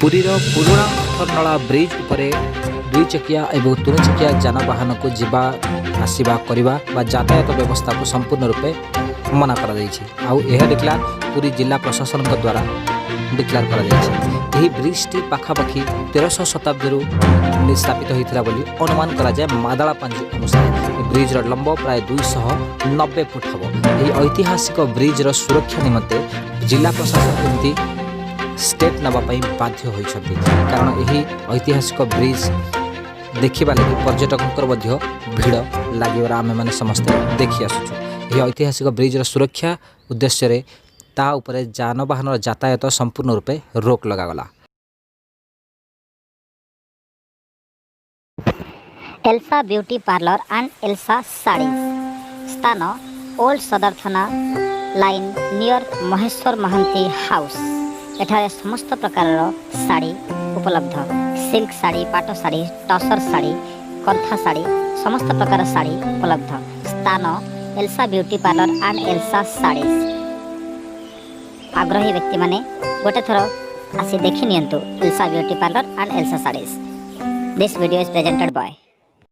पुरीर पुराणा पत्थरनला ब्रिज उपरे दुई चकिया एवं तीन चकिया जानवाहन को जीवा आसवा करवा यातायात व्यवस्था को संपूर्ण रूपे मना कर डिक्लार पुरी जिला प्रशासन द्वारा डिक्लार कर ब्रिज टी पाखापाखि 1300 शताब्दी स्थापित होता अनुमान कराए मादाला पांजी अनुसार ब्रिज लंब प्राय 290 फुट हम। यह ऐतिहासिक ब्रिज सुरक्षा निमंते जिला प्रशासन एमती स्टेप नापी बाध्य होती कारण यह ऐतिहासिक ब्रिज देखा लगी पर्यटकों भिड़ लगे आम मैंने समस्ते देखी आसुँ। यह ऐतिहासिक ब्रिज सुरक्षा उद्देश्य ता उपरे जानवाहन यातायात संपूर्ण रूपे रोक लगागला। Elsa beauty parlour and Elsa sari स्थान old Sadar Thana line near Maheshwar Mahanti house. एठारे समस्त प्रकार साड़ी उपलब्ध सिल्क साड़ी पाट साड़ी टसर साड़ी कंथा साड़ी समस्त प्रकार साड़ी उपलब्ध। स्थान Elsa beauty parlour and Elsa sari. आग्रही व्यक्ति माने गोटे थर आसी देखि नियंतु Elsa beauty parlour and Elsa saris. This video is presented bye